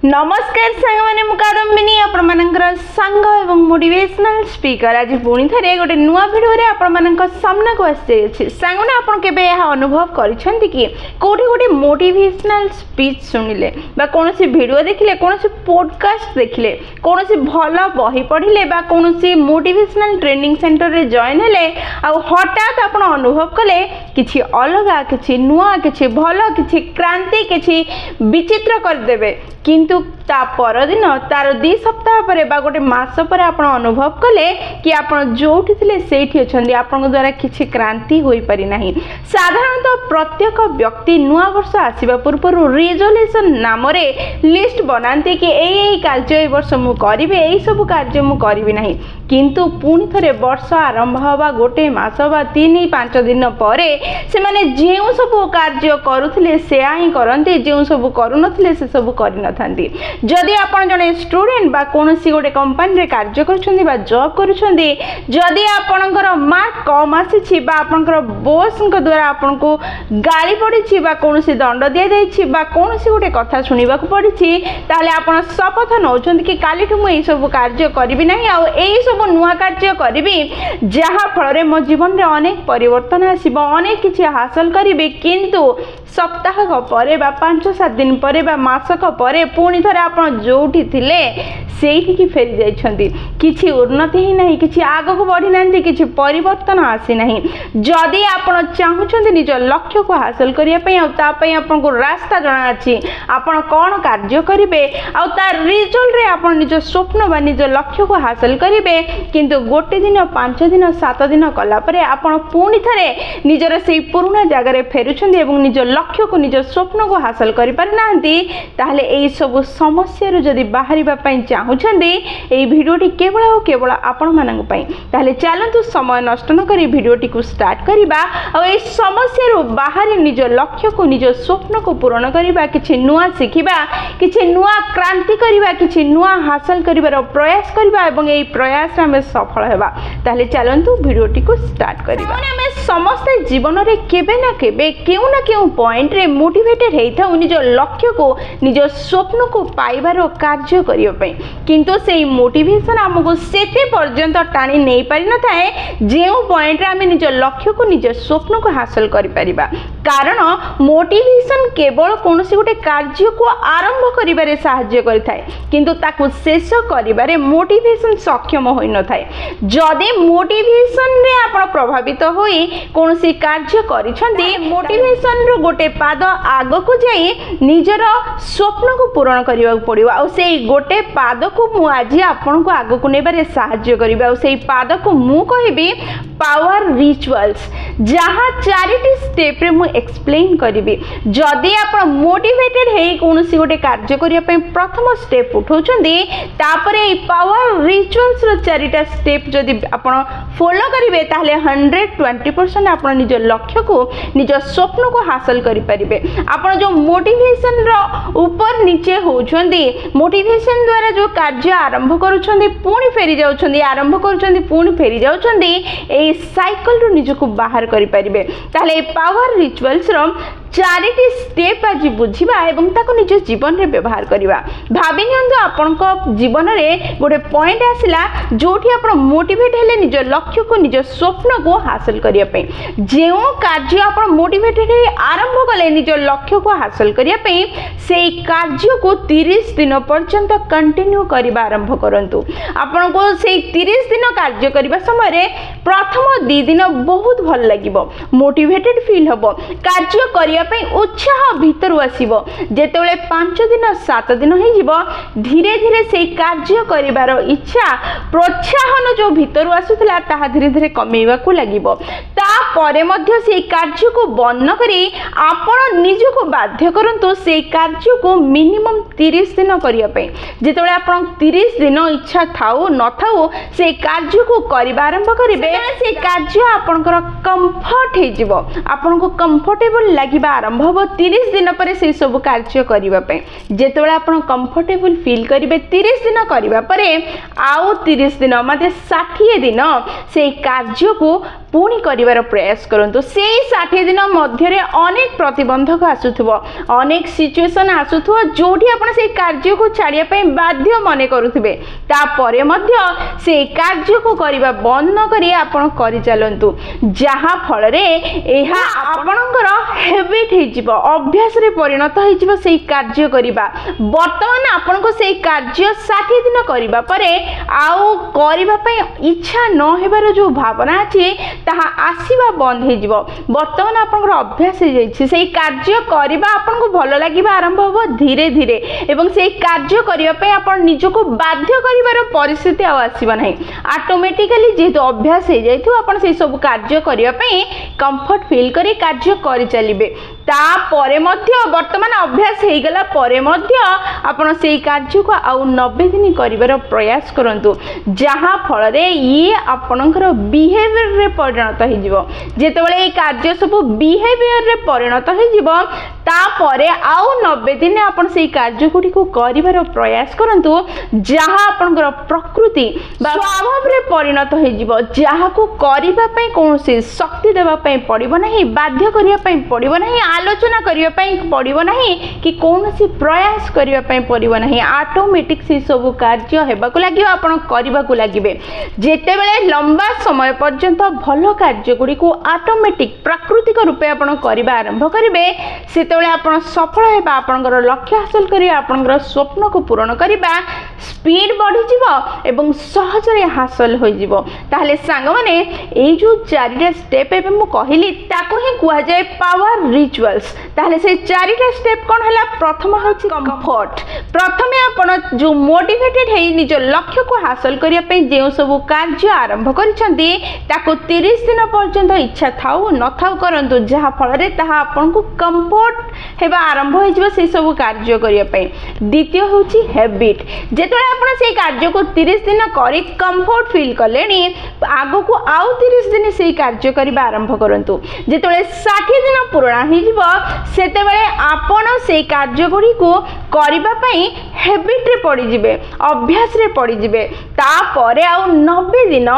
नमस्कार सांग मैंने मुकादम्बिनी आपणमानंकर सांग एवं मोटिवेशनल स्पीकर आज पुणी थे गोटे नुआ भिडियो रे आपणमानंक सामना को आसी सांग मैंने आपन केबे यह अनुभव करिसेंती कि कोठी गोटे मोटिवेशनल स्पीच सुनिले बा कोनोसी वीडियो देखिले कोनोसी पॉडकास्ट देखिले कोनोसी भलो बही पढिले बा कोनोसी मोटिवेशनल ट्रेनिंग सेंटर रे जॉइन हेले आ हठात आपण अनुभव कले किछि अलगा किछि नुआ किछि भलो किछि क्रांति किछि विचित्र कर देबे किंतु ता परदिन तार 2 सप्ताह पर बा गोटे मास पर आपण अनुभव कले कि आपण जोठी थिले सेठी अछंदी आपण द्वारा किछि क्रांति होई परि नाही। साधारणतः प्रत्येक व्यक्ति नुआ वर्ष आसीबा पूर्व रिजोल्यूशन नाम रे लिस्ट बनांती कि एई कार्य ए वर्ष मु करिवे एई सब कार्य मु करिवे नाही किंतु पुणी थरे वर्ष आरंभ हवा गोटे मास बा 3-5 दिन परे से माने जेउ सब कार्य करूथिले से आही करंती जेउ सब करू नथिले से सब करि नथांती। जदि आपण जने स्टूडेंट बा कोनोसी गोटे कंपनी रे कार्य करूछंदी बा जॉब करूछंदी जदि आपनकर मार्क कम आसी बा आपनकर बॉस को द्वारा आपन को गाली पड़ी छी बा कोनोसी दंड दिया जाई छी बा कोनोसी गोटे कथा सुनिबा को पड़ी छी ताले आपण शपथ नउछंदी कि काली ठु एई सब कार्य करबी नाही आ एई सब नुआ कार्य करबी जहा फल रे मो जीवन रे अनेक परिवर्तन आसीबो अनेक किछि हासिल करबी किंतु सप्ताह परे बा 5-7 दिन परे बा मासक परे पुणी थरे आपण जोठी थिले सेठी की फेरी जाइछंदी किछि उन्नति ही नाही किछि आगो को बढ़ी नांती किछि परिवर्तन आसी नाही। जदि आपण चाहुछंदी निज लक्ष्य को हासिल करिया पई आ ता पई आपण को रास्ता जणा अछि आपण कोन कार्य करिवे आ ता रिजल्ट रे आपण निज स्वप्न बा निज लक्ष्य को हासिल करिवे किंतु गोटे दिन 5 दिन 7 दिन कला परे आपण पुणी थरे निजर सेही पुराना जगह रे फेरुछंदी एवं निज लक्ष्य को निज स्वप्न को हासिल करि पारि नांती ताहले एई सब समस्या रो जदि बाहरिबा पई चाहुछंदी एई भिडियोटी केवल और केवल आपण मानक पई ताहले चलंतु समय नष्ट न करी भिडियोटी को स्टार्ट करिबा और एई समस्या रो बाहरी निज लक्ष्य को निज स्वप्न को पूर्ण करिबा किछि नुआ सिखिबा किछि नुआ क्रांति करिबा किछि नुआ हासिल करिबार प्रयास करिबा एवं एई प्रयास रे हम सफल हेबा ताहले चलंतु भिडियोटी को स्टार्ट करिबा। हम समस्त जीवन रे केबे ना केबे केउ ना केउ पॉइंट रे मोटिवेटेड हेइथाउ निज लक्ष्य को निज स्वप्न को पाइबार कार्य करियो पई किंतु सेही मोटिवेशन हमको सेते पर्यंत टाणी नै पारि न थाए जेउ पॉइंट रे हम निज लक्ष्य को निज स्वप्न को हासिल करि परिबा कारण मोटिवेशन केवल कोनोसी गोटे कार्य को आरंभ करिबारे सहाय्य करिथाए किंतु ताकू शेष करिबारे मोटिवेशन सक्षम होई न थाए। जदि मोटिवेशन रे आपण प्रभावित होई कोनोसी कार्य करिछंदी मोटिवेशन रो गोटे पाद आगो को जाई निजर स्वप्न को पूर्ण करिवा पड़िबा आ सेही गोटे पाद को मु आज आपन को आगो को नेबारे सहाय्य करिबा आ सेही पाद को मु कहिबी पावर रिचुअल्स जहाँ 4टी स्टेप रे मु एक्सप्लेन करिबी। जदि आपण मोटिवेटेड हेई कोनोसी गोटे कार्य करिया पई प्रथम स्टेप उठौचंदी तापरे ए पावर रिचुअल्स रो 4टा स्टेप जदि आपण फॉलो करिवे ताहले 120% आपण निज लक्ष्य को निज स्वप्न को हासिल करि परिबे। आपण जो मोटिवेशन रो ऊपर नीचे होउछंदी मोटिवेशन द्वारा जो कार्य आरंभ करूछंदी पुणी फेरी जाउछंदी आरंभ करूछंदी पुणी फेरी जाउछंदी ए साइकिल रो निज को बाहर करि परिबे ताले पावर रिचुअल्स रो 4टी स्टेप आज बुझिबा एवं ताको निज जीवन रे व्यवहार करिबा। भाबि नियंतु आपन को जीवन रे गोटे पॉइंट आसिला जोठी आपण मोटिवेट हेले निज लक्ष्य को निज स्वप्न को हासिल करिया पई जेउ कार्य आपण मोटिवेटेड हे आरंभ कले निज लक्ष्य को हासिल करिया पई सेही कार्य को 30 दिन पर्यंत कंटिन्यू करिबा आरंभ करंतु। आपण को सेही 30 दिन कार्य करिबा समय रे प्रथम 2 दिन बहुत भल लागिबो मोटिवेटेड फील हबो कार्य करिया उत्साह भीतर आसीबो जेतेबेले 5 दिन 7 दिन हे जिवो धीरे धीरे से कार्य करिवार इच्छा प्रोत्साहन जो भीतर आसुतला ता धीरे धीरे कमेवा को लागिबो ता परे मध्य से कार्य को बंद करी आपण निज को बाध्य करंतु से कार्य को मिनिमम 30 दिन करिया पे जेतेबेले आपण 30 दिन इच्छा थाउ न थाउ से कार्य को करिबा आरंभ करिवे से कार्य आपनकर कंफर्ट हे जिवो आपण को कंफर्टेबल लागिबा आरंभ हो 30 दिन पर से सब कार्य करिबा पे जेतेबेले आपण कंफर्टेबल फील करिवे 30 दिन करिबा परे आउ 30 दिन माने 60 दिन से कार्य को पुणी करिवार प्रयास करंतु से 60 दिन मध्य अनेक प्रतिबंधक आसुथबो अनेक सिचुएशन आसुथबो जोठी आपण से कार्य को छाड़िया पई बाध्य मने करूथिबे तापरे मध्य से कार्य को करिबा बंद न करी आपण करि चलंतु जहा फल रे एहा आपणकर हैबिट हे जिवो अभ्यास रे परिणत हे जिवो सेही कार्य करिबा वर्तमान आपण को सेही कार्य 60 दिन करिबा परे आउ करिबा पई इच्छा न हेबार जो भावना अछि ताहा आसीबा बंद हे जिवो वर्तमान आपणकर अभ्यास हे जाइछि सेही कार्य करिबा आपण को भलो लागिबा आरंभ होबो धीरे धीरे एवं सेही कार्य करिबा पई आपण निजको बाध्य करिवार परिस्थिति आसीबा नाही ऑटोमेटिकली जेहेतु अभ्यास हे जाइथु आपण सेही सब कार्य करिबा पई कंफर्ट फील करी कार्य करि चलिबे तापरे मध्य वर्तमान अभ्यास हे गला परे मध्य आपण सेही कार्य को आउ 90 दिन करिवार प्रयास करंतु जहा फल रे ये आपणकर बिहेवियर रे परिणत हे जिवो जेतेबेले ए कार्य सब बिहेवियर रे परिणत हे जिवो तापरे आउ 90 दिन आपण सेही कार्य गुडी को करिवार प्रयास करंतु जहा आपणकर प्रकृति बा स्वभाव रे परिणत हे जिवो जहा को करिबा पई कोनोसी शक्ति देबा पई पड़िबो नाही बाध्य करिया पई पड़िबो नाही आलोचना करिया पई पड़िबो नाही कि कोनोसी प्रयास करिया पई पड़िबो नाही ऑटोमेटिक से सब कार्य हेबा को लागियो आपण करिबा को लागिबे जेतेबेले लंबा समय पर्यंत भलो कार्य गुडी को ऑटोमेटिक प्राकृतिक रूपे आपण करिबा आरंभ करिवे सेतेबेले आपण सफल हेबा आपणकर लक्ष्य हासिल करिया आपणकर स्वप्न को पूर्ण करिबा स्पीड बढ़ी जिवो एवं सहज रे हासिल होई जिवो ताहले सांग माने ए जो चारिटा स्टेप एबे मु कहिली ताको ही कुआ जाय पावर रिचुअल्स ताहले से चारिटा स्टेप कोन हला प्रथम होछि कंफर्ट प्रथमे आपण जो मोटिवेटेड है निज लक्ष्य को हासिल करिया पे जे सब कार्य आरंभ करिसंती ताको 30 दिन पर्यंत इच्छा थाउ न थाउ करंतु जहा फल रे ताहा आपण को कंफर्ट हेबा आरंभ होई जिवो से सब कार्य करिया पे द्वितीय होछि हैबिट जेतले आपण से कार्य को 30 दिन करी कंफर्ट फील कलेनी आगो को आउ 30 दिन से कार्य करिबा आरंभ करंतु जेतले 60 दिन पूर्ण ही जिवो सेते बेले आपण से कार्य गुडी को करिबा पई हैबिट रे पड़ी जिवे अभ्यास रे पड़ी जिवे ता परे आउ 90 दिन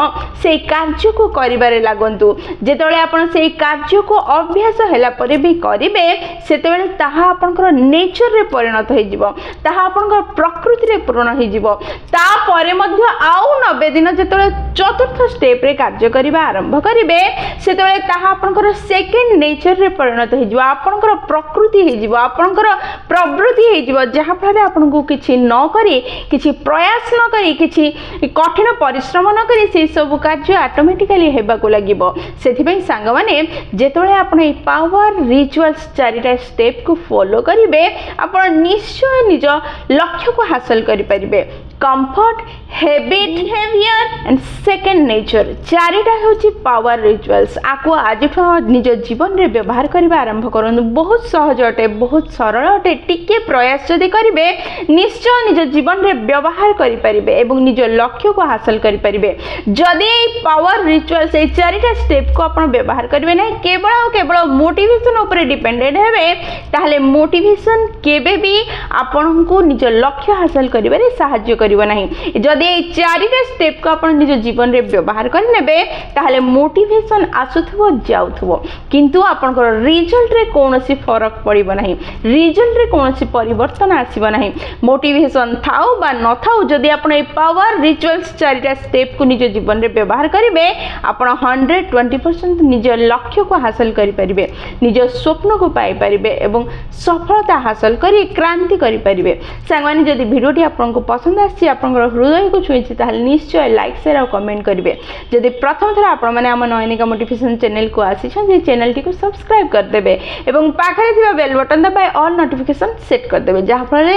से कार्य को करिबारे लागंतु जेतले आपण से कार्य को अभ्यास हैला परे भी करिवे सेते बेले ताहा आपनकर नेचर रे परिणत होई जिवो ताहा आपनकर प्रकृति रे पूर्ण होई जिवो ता परे मध्य आउ 90 दिन जेतले चतुर्थ स्टेप रे कार्य करिबा आरंभ करिवे सेते बेले ताहा आपनकर सेकंड नेचर रे परिणत होई जिवो आपनकर प्रकृति होई जिवो आपनकर प्रवृत्ति होई जिवो जहा फले आपनको किछि न करी किछि प्रयास न करी किछि कठिन परिश्रम न करी से सब कार्य ऑटोमेटिकली हेबा को लागिबो सेथि पई सांग माने जेतले आपण ए पावर रिचुअल्स चारिटा स्टेप को फॉलो करिवे आपण निश्चय निज लक्ष्य को हासिल करि परिबे comfort habit behaviour and second nature चारिटा होची पावर रिचुअल्स आको आज निज जीवन रे व्यवहार करबा आरंभ करन बहुत सहज अटे बहुत सरल अटे टिके प्रयास जदि करिवे निश्चय निज जीवन रे व्यवहार करि परिबे एवं निज लक्ष्य को हासिल करि परिबे जदि पावर रिचुअल्स ए चारिटा स्टेप को आपण व्यवहार करिवे नै केवल मोटिवेशन ऊपर डिपेंडेंट हेबे ताहले मोटिवेशन केबे भी आपण को निज लक्ष्य हासिल करिबारे सहाय्य करिवो नाही जदि ए चारिटा स्टेप को आपण निज जीवन रे व्यवहार करि नेबे ताहले मोटिवेशन आसुथबो जाउथबो किंतु आपनकर रिजल्ट रे कोनोसी फरक पड़िबो नाही रिजल्ट रे कोनोसी परिवर्तन आसीबो नाही मोटिवेशन थाउ बा न थाउ जदि आपण ए पावर रिचुअल्स चारिटा स्टेप को निज जीवन रे व्यवहार करिवे आपण 120% निज लक्ष्य को हासिल करि परिबे निज स्वप्न को पाई परिबे एवं सफलता हासिल करी क्रांति करि परिबे सांगवानी जदि वीडियोटी आपनको पसंद आसी आपनकर हृदय को छुईछि ताहले निश्चय लाइक शेयर और कमेंट करिवे जदि प्रथम थरा आपण माने हम नयनिका मोटिवेशन चैनल को आसीछन जे चैनल टी को सब्सक्राइब कर देबे एवं पाखरे थिबा बेल बटन दबाय ऑल नोटिफिकेशन सेट कर देबे जहा फल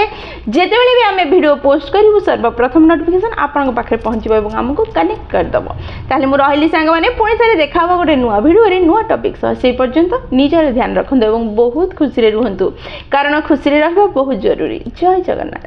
जेतेबेले भी हमें वीडियो पोस्ट करिवु सर्वप्रथम नोटिफिकेशन आपनक पाखरे पहुंचिबो एवं हमको कनेक्ट कर दबो ताहले मु रहिली सांग माने पुणी थरे देखाबो गोटे नुवा वीडियो रे नुवा टॉपिक सह से पर्यंत निजर ध्यान रखंदो एवं बहुत खुशी रे रहंतु कारण खुशी रे रहबा बहुत जरूरी जय जगन्नाथ।